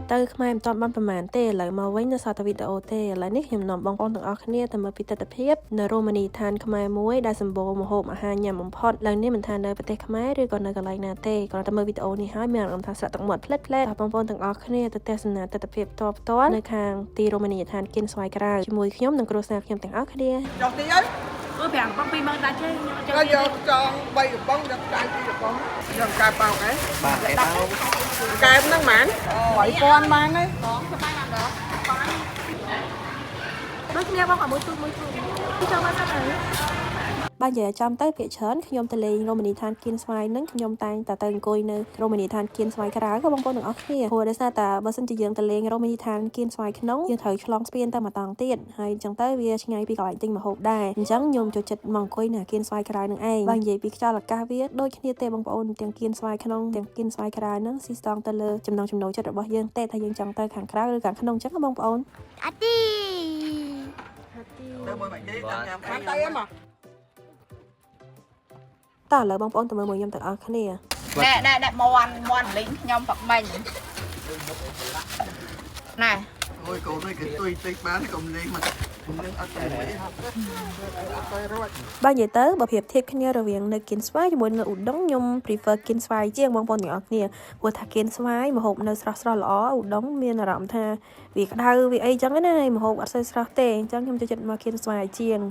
tới mai em toàn ban phần màn tê lại mà với nó sao ta video tê lại nick hiểm nằm bong bong từng ở khnéแต่ mà ពីទស្សនភាព នៅ Romani ឋានខ្មែរមួយ ដែលសម្បូរម្ហូបអាហារញ៉ាំបំផុត ឡើងនេះមិនថានៅប្រទេសខ្មែរឬក៏នៅកន្លែងណាទេគ្រាន់តែមើលវីដេអូនេះហើយមានអារម្មណ៍ថាស្រក់ទឹកមាត់ផ្លែតៗបងប្អូនទាំងអស់គ្នាទៅទស្សនាទស្សនភាពផ្ទាល់នៅខាងទី Romani ឋានគៀនស្វាយក្រៅជាមួយខ្ញុំនិងគ្រួសារខ្ញុំទាំងអស់គ្នាចុះទីអើប្រាំងបងពីមកដាច់ទេខ្ញុំយកចង់3កំប៉ុងយកចាយ2កំប៉ុងយកកែបបោកហ៎បាទកែបបោកកែបហ្នឹងហ្មង3000បានទេបងស្បាយបានដល់ដូចគ្នាបងក៏មួយទូចចាំមកទៅបើនិយាយចំទៅភាគច្រើនខ្ញុំទៅលេង Romani ឋានគៀនស្វាយនឹងខ្ញុំតែងតែទៅអង្គុយនៅ Romani ឋានគៀនស្វាយក្រៅក៏បងប្អូនទាំងអស់គ្នាព្រោះដោយសារតែបើសិនជាយើងទៅលេង Romani ឋានគៀនស្វាយក្នុងយើងត្រូវឆ្លងស្ពានទៅម្ដងទៀតហើយអញ្ចឹងទៅវាឆ្ងាយពីកន្លែងទិញម្ហូបដែរអញ្ចឹងខ្ញុំចូលចិត្តមកអង្គុយនៅគៀនស្វាយក្រៅនឹងឯងបើនិយាយពីខ្យល់អាកាសវាដូចគ្នាទេបងប្អូនទាំងគៀនស្វាយក្នុងទាំងគៀនស្វាយក្រៅហ្នឹងស៊ីស្តង់ទៅលើចំណង់ចំណូលចិត្តរបស់យើងតែថាយើងចង់ទៅខាងក្រៅឬខាងក្នុងអញ្ចឹងបងប្អូនអាទីទៅមើលមកនិយាយតាមញ៉ាំខាងទៅអីមកតើឥឡូវបងប្អូនទៅមើលមួយខ្ញុំទាំងអស់គ្នាណែមន់លេងខ្ញុំបាក់បាញ់ណែអូយកូននេះគេទុយតិចបានកុំលេងមកនឹងអត់ទៅរួចបើនិយាយទៅបើប្រៀបធៀបគ្នារវាងនៅគៀនស្វាយជាមួយនៅឧដុង្គខ្ញុំ prefer គៀនស្វាយជាងបងប្អូនទាំងអស់គ្នាព្រោះថាគៀនស្វាយម្ហូបនៅស្រស់ល្អឧដុង្គមានអារម្មណ៍ថាវាក្តៅវាអីចឹងណាម្ហូបអត់សូវស្រស់ទេអញ្ចឹងខ្ញុំចូលចិត្តមកគៀនស្វាយជាង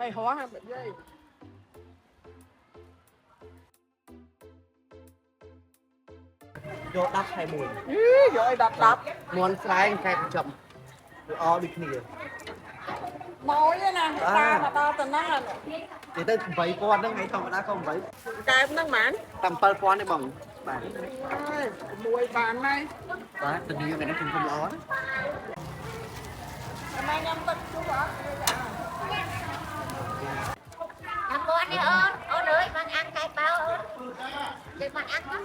ហើយហោះហ្នឹងនិយាយយក10ខែ1យកឲ្យ10មន់ស្រែងកែបចំល្អដូចគ្នាមកឯណាតាមមកដល់ទៅហ្នឹងនិយាយទៅ8000ហ្នឹងថ្ងៃធម្មតាក៏8កែបហ្នឹងហ្មងតែ7000ទេបងបាទមួយបានហើយបាទទៅនេះហ្នឹងខ្ញុំល្អណាម៉ែញ៉ាំទឹកជូរអត់អាមន់នេះអូនអើយមកអាំងកែបោអូនដូចមកអាំងហ្នឹង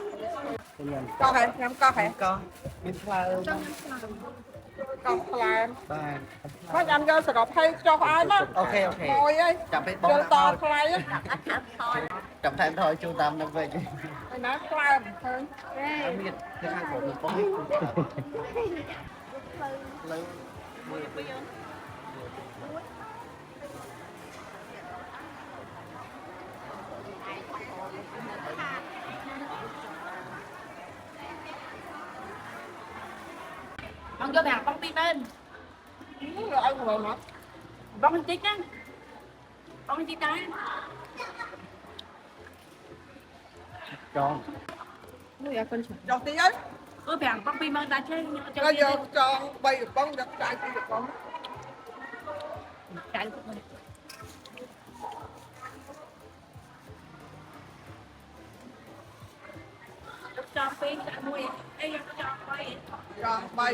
កោះហែញ៉ាំកោះហែកោះមានផ្លែកោះផ្លែបាទមកញ៉ាំយកសរុបឲ្យចុះឲ្យមកអូខេមួយហើយចាំពេលបងចូលតផ្លែចាំថែមថយចូលតាមនឹងវិញហើយណាផ្លែឃើញមានគេហៅបងបងលើមួយពីបងយកប្រាំងបងពីbênឲ្យមកមកបងតិចណាបងតិចដែរចងមួយអាកូនចុះទីអើប្រាំងបងពីមកដាច់ទេខ្ញុំយកចង់3កំប៉ុងយកចាយ2កំប៉ុងចាយចង់ពេលចាក់មួយអីយកចង់3ចាយ2បាយ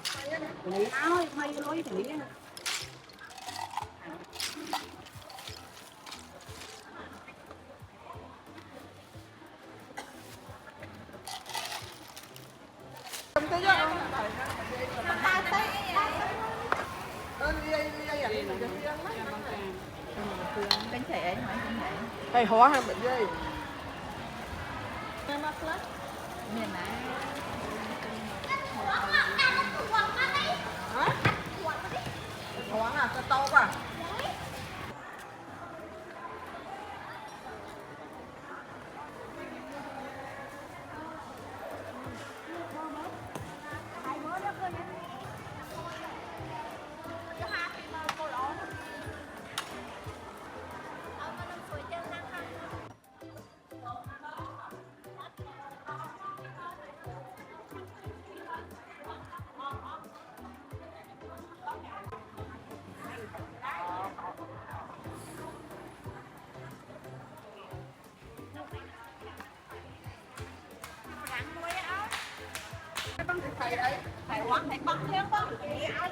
ស្អីណាហើយមកលុយទៅនេះទៅយកពេញchạy ấy hỏi hay hóa hay bệnh gì miền này hóa à cái to quá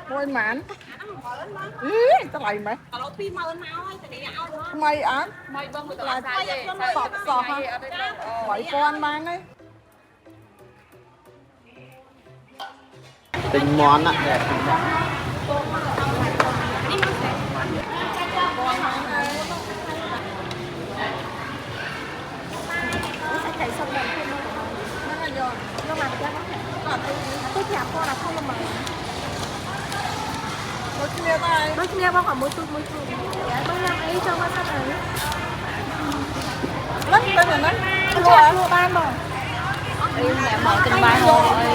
Thôi mạn. Ý, tao lại mày. mày á មកបងមក là ដល់ស្រាយទេ sọt sọt ha 7,000 mang đấy ទិញមន់ណាតែទិញណា một kia này ដូចគ្នាបងក៏មួយទូចបងញ៉ាំអីចូលមកសិនហើយ lắc bên này đấy ជួយខ្លួនបានបងអីញ៉ាំមកទាំងបាយហូរអី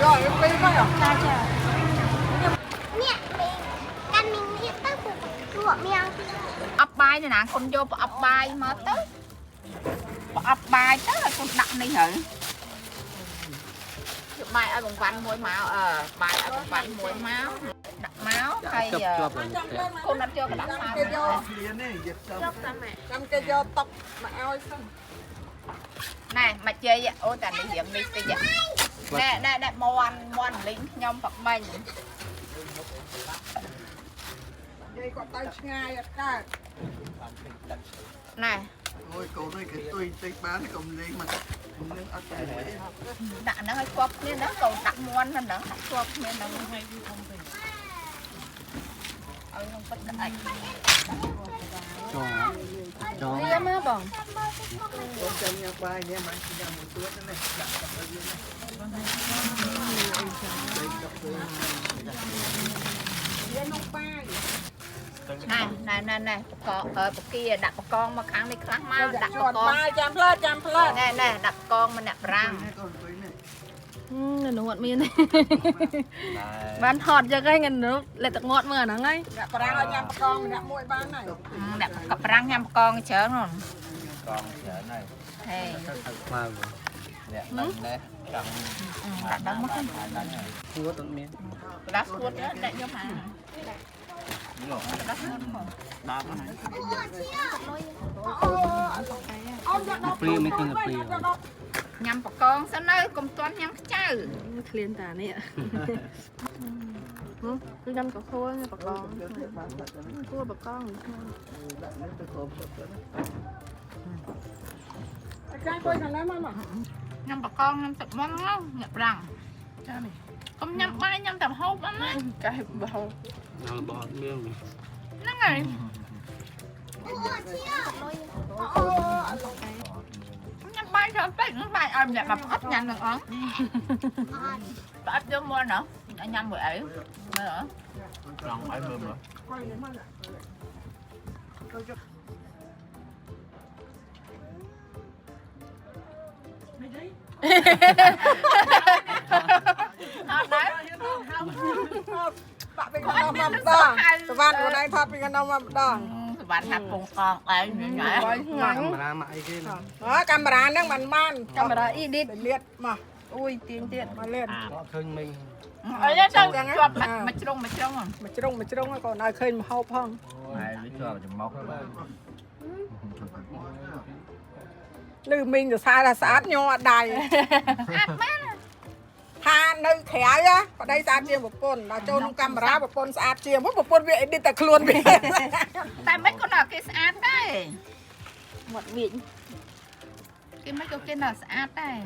rồi em đi phải không ចាចា នេះកាន់មីងនេះទៅពួកមៀងអប់បាយណាកុំយកប្រអប់បាយមកទៅប្រអប់បាយទៅឲ្យកុំដាក់នេះហើយយកបាយឲ្យបង្វ៉ាន់មួយមកបាយឲ្យបង្វ៉ាន់មួយមកដាក់មកហើយ ជាប់ កូនអត់យកក៏ដាក់មក cái vô trăm cái vô tóc mà ao xong ណែមកជ័យអូតានេះរៀងនេះតិចណែមន់លីងខ្ញុំបបាញ់ đây còn tay ngay cả ណែ ôi cô nói cái tôi bán công đi mà nên ăn cái này ដាក់ហ្នឹងឲ្យជាប់គ្នាហ្នឹងកូនដាក់មន់ហ្នឹងដាក់ជាប់គ្នាហ្នឹងឲ្យខ្ញុំពិតស្អែក cho វាមើលបង con chân nhau bay nha mà nhà một tuốt này đặt cặp ở dưới này đây cặp dưới ណែបកីដាក់បកងមកខាងនេះខ្លះមកដាក់ប còn កង ba trăm phớt ណែដាក់បកងម្នាក់ប្រាំង con với này នៅនោះអត់មានទេបានថតចឹងហ្នឹងនៅលេតងត់មើលអាហ្នឹងហើយ đã ra ở nhà con mình đã mua bán này ដាក់កប្រាំងញ៉ាំបកងច្រើនហ្នឹង con trở này ហេ thật mà nè đằng nè đằng ដាក់ដល់មក đằng này không có tận miếng ដាក់ស្គួតដាក់យកមក đúng rồi ដាក់ស្គួតមក đa quá này free mấy con là free ញ៉ាំបកងសិនទៅកុំទាន់ញ៉ាំខ្ចៅ ឃ្លានតានេះគឺញ៉ាំកខួរបកងគួរបកង cái coi thằng em mà ញ៉ាំបកងញ៉ាំទឹកមុនហ្នឹងញ៉ាំប្រាំងចានេះកុំញ៉ាំបាយញ៉ាំតែហូបអត់ណា កែបោ nào là bò miếng ហ្នឹងហើយញ៉ាំបាយច្រើនពេកហ្នឹងបាយឲ្យម្នាក់មកអត់ញ៉ាំនឹងអត់អត់យកមកណោះញ៉ាំមួយអីមើលអត់ lòng phải mềm rồi អត់ដែរ bạn bị con nông mà đòn tụi bạn của đây thật bị con nông mà đòn សវណ្ណថាពងកងអីញ៉ាំ camera mãi cái này đó camera nước mình man កាមេរ៉ាអ៊ីឌីត để liệt mà អុយទៀងទៀត mà lên có khơi mình អីទៅជាប់មកជ្រុង mà trông còn ai khơi mà hộp không này lý do là chùm móc các bạn lư mình rồi sai là sát nhau đài ស្អាតមែន tha nơi khé á ở đây sát chiêm một con là cho nó camera một con sát chiêm một con vậy đi tạc luôn bị តែមិនក៏ដល់គេស្អាតដែរ មាត់វិញ គេមិនក៏គេដល់ស្អាតដែរ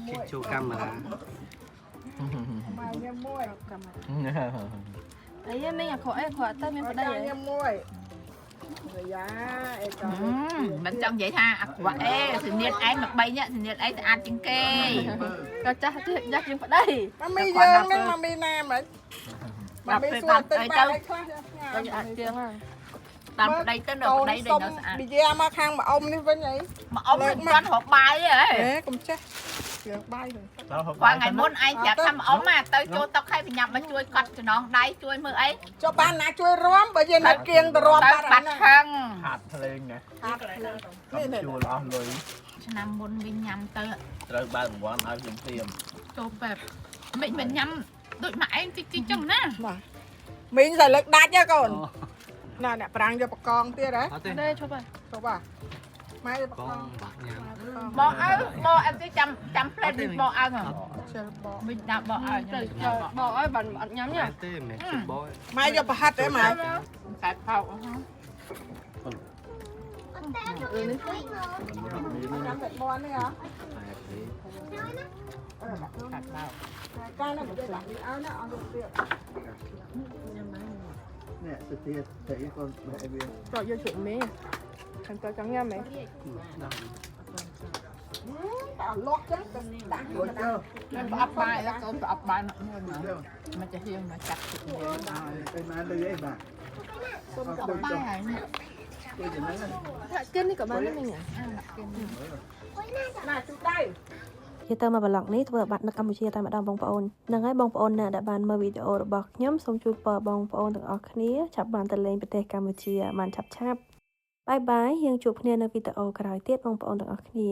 cái chu camera mày nhâm môi អីមិនអាខអីខទៅមានប្តីហ៎ nhâm môi rồi giá ê con មិនចង់និយាយថាអាក្រក់អេសញ្ញាតឯងមក3នាក់សញ្ញាតឯងស្អាតជាងគេ ក៏ចាស់ទៀតចាស់ជាងប្តី mà mi dương đấy mà mi nam ấy mà mi xuôi từ ba đây khác ដូចអាចជាងហ្នឹង តាមប្តីទៅនៅប្តីដូចនៅស្អាត bị da mà khang mà ông đi với nhảy មកអ៊ំមិនទាន់រកបាយទេ ê cũng chết được bay rồi គាត់ថ្ងៃមុនឯងប្រាប់ថាមកអ៊ំទៅចូលតុកឲ្យប្រញាប់មកជួយកត់ចំណងដៃជួយមើលអី cho ban nãy chui róm bởi vì nó kiêng từ róm ទៅ ba បាត់ này ខឹង hạt lên nè Nè, nè. chua lo lùi ឆ្នាំមុនវិញញ៉ាំទៅ rồi ba quán ai dùng tiền ចូលបែបមិនញ៉ាំដូចមកឯងតិចចឹងណា mà mình giờ lực đắt nhá con nè nè prang cho bà con tia đấy ទេឈប់ហើយ cho bà ម៉ែ con bạc nhám បោអើបោអត់ទេចាំផ្លែតបោអើហ៎មិនដាក់បោអើទៅបោអើបានអត់ញ៉ាំញ៉ា mẹ tê mẹ chụp bói ម៉ែយកប្រហាត់ទេម៉ែ ខែផោកហ៎ ចាំតែបននេះហ៎ mẹ thế ខាត់បោក កាលនោះមិនដាក់នេះឲ្យណាអត់ទៅ nè sự thiệt thấy con mẹ viên ប្រយកជក់មេខាងតើចង់ញ៉ាំមែន តែលក់ចឹងទៅដាក់ ôi chưa មិនប្រអប់បាយแล้วកូនប្រអប់បាយមកមួយមកมันจะហៀងមកចាក់ទឹកយើង cái má lưới ấy bà កូនប្រអប់បាយហើយនេះ tôi chỉ nói là ដាក់គិននេះក៏បានដែរមិញ អាដាក់គេ ណាជូដៃ ជាទៅមកប្លុកនេះធ្វើឲ្យបាត់នៅកម្ពុជាតែម្ដងបងប្អូនហ្នឹងហើយបងប្អូនណាដែលបានមើលវីដេអូរបស់ខ្ញុំសូមជួយពរបងប្អូនទាំងអស់គ្នាចាប់បានទៅលេងប្រទេសកម្ពុជាបានឆាប់ៗបាយបាយយើងជួបគ្នានៅវីដេអូក្រោយទៀតបងប្អូនទាំងអស់គ្នា